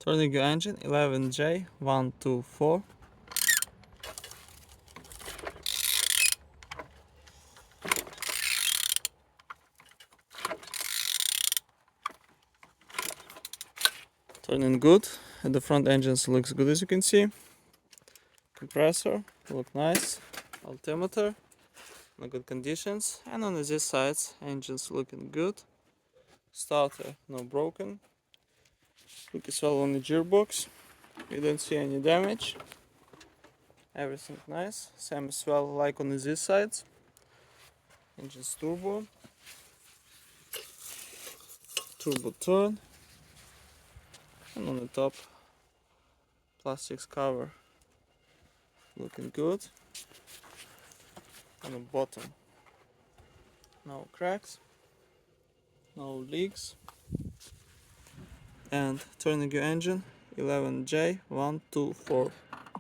Turning your engine 11J124. Turning good, and the front engines looks good as you can see. Compressor look nice. Altimeter in good conditions, and on this side engines looking good. Starter no broken. Look as well on the gearbox. You don't see any damage. Everything nice. Same as well like on this side. Engine's turbo. Turbo turn. And on the top, plastics cover looking good. On the bottom, no cracks, no leaks. And turning your engine 11J124.